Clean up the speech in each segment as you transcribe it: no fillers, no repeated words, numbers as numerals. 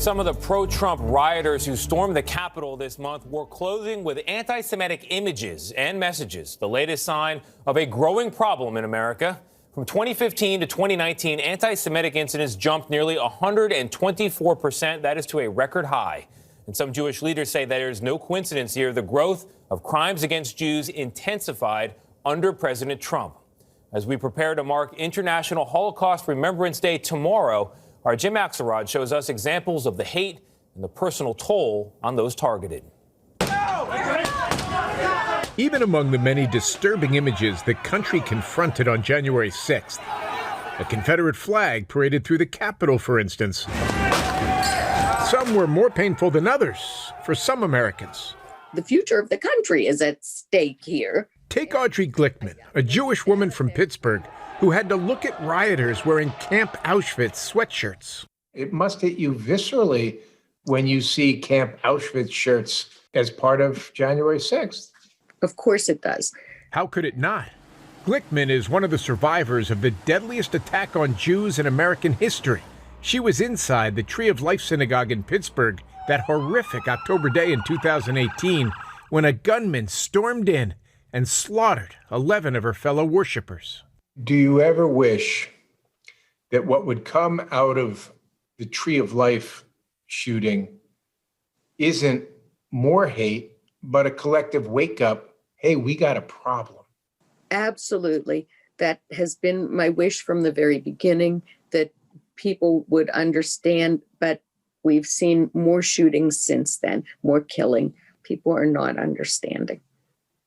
Some of the pro-Trump rioters who stormed the Capitol this month were clothing with anti-Semitic images and messages, the latest sign of a growing problem in America. From 2015 to 2019, anti-Semitic incidents jumped nearly 124%. That is to a record high. And some Jewish leaders say that there is no coincidence here. The growth of crimes against Jews intensified under President Trump. As we prepare to mark International Holocaust Remembrance Day tomorrow, our Jim Axelrod shows us examples of the hate and the personal toll on those targeted. Even among the many disturbing images the country confronted on January 6th, a Confederate flag paraded through the Capitol, for instance. Some were more painful than others for some Americans. The future of the country is at stake here. Take Audrey Glickman, a Jewish woman from Pittsburgh who had to look at rioters wearing Camp Auschwitz sweatshirts. It must hit you viscerally when you see Camp Auschwitz shirts as part of January 6th. Of course it does. How could it not? Glickman is one of the survivors of the deadliest attack on Jews in American history. She was inside the Tree of Life Synagogue in Pittsburgh that horrific October day in 2018 when a gunman stormed in and slaughtered 11 of her fellow worshipers. Do you ever wish that what would come out of the Tree of Life shooting isn't more hate, but a collective wake-up, hey, we got a problem? Absolutely. That has been my wish from the very beginning, that people would understand, but we've seen more shootings since then, more killing. People are not understanding.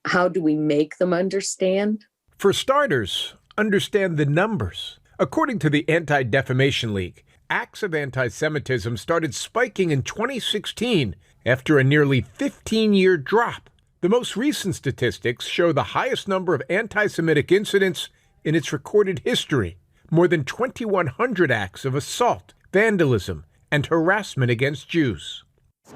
How do we make them understand? For starters, understand the numbers. According to the Anti-Defamation League, acts of anti-Semitism started spiking in 2016 after a nearly 15-year drop. The most recent statistics show the highest number of anti-Semitic incidents in its recorded history, more than 2,100 acts of assault, vandalism, and harassment against Jews.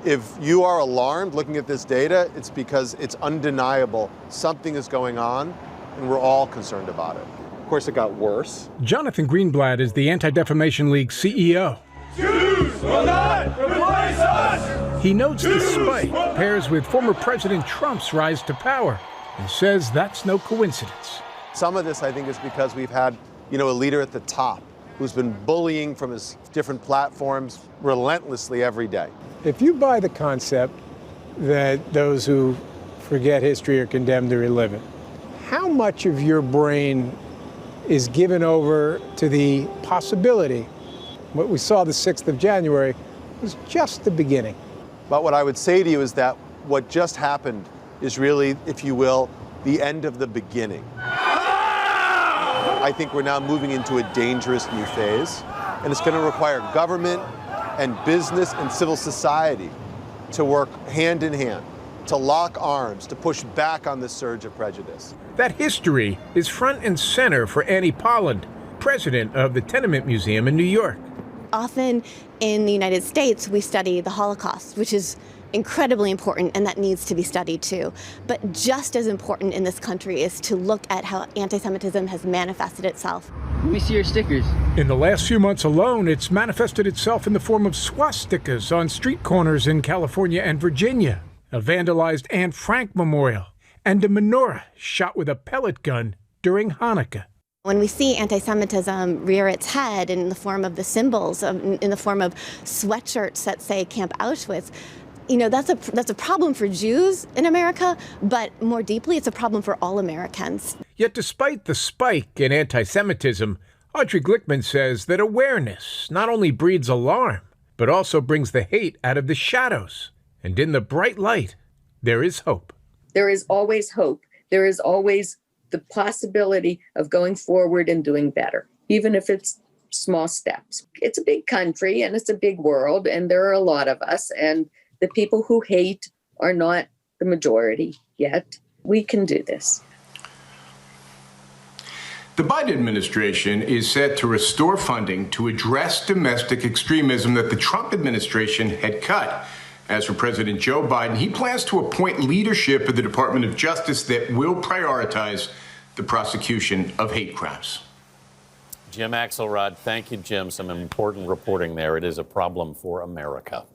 If you are alarmed looking at this data, it's because it's undeniable something is going on, and we're all concerned about it. Of course, it got worse. Jonathan Greenblatt is the Anti-Defamation League CEO. Jews will not replace us! He notes the spike pairs with former President Trump's rise to power and says that's no coincidence. Some of this, I think, is because we've had, a leader at the top who's been bullying from his different platforms relentlessly every day. If you buy the concept that those who forget history are condemned to relive it, how much of your brain is given over to the possibility what we saw the 6th of January was just the beginning? But what I would say to you is that what just happened is really, if you will, the end of the beginning. I think we're now moving into a dangerous new phase, and it's going to require government and business and civil society to work hand in hand, to lock arms, to push back on this surge of prejudice. That history is front and center for Annie Polland, president of the Tenement Museum in New York. Often in the United States, we study the Holocaust, which is incredibly important, and that needs to be studied too. But just as important in this country is to look at how anti-Semitism has manifested itself. Let me see your stickers. In the last few months alone, it's manifested itself in the form of swastikas on street corners in California and Virginia, a vandalized Anne Frank memorial, and a menorah shot with a pellet gun during Hanukkah. When we see anti-Semitism rear its head in the form of the symbols, in the form of sweatshirts that say Camp Auschwitz, that's a problem for Jews in America, but more deeply, it's a problem for all Americans. Yet despite the spike in anti-Semitism, Audrey Glickman says that awareness not only breeds alarm, but also brings the hate out of the shadows. And in the bright light, there is hope. There is always hope. There is always the possibility of going forward and doing better, even if it's small steps. It's a big country and it's a big world, and there are a lot of us, and the people who hate are not the majority yet. We can do this. The Biden administration is set to restore funding to address domestic extremism that the Trump administration had cut. As for President Joe Biden, he plans to appoint leadership at the Department of Justice that will prioritize the prosecution of hate crimes. Jim Axelrod, thank you, Jim. Some important reporting there. It is a problem for America.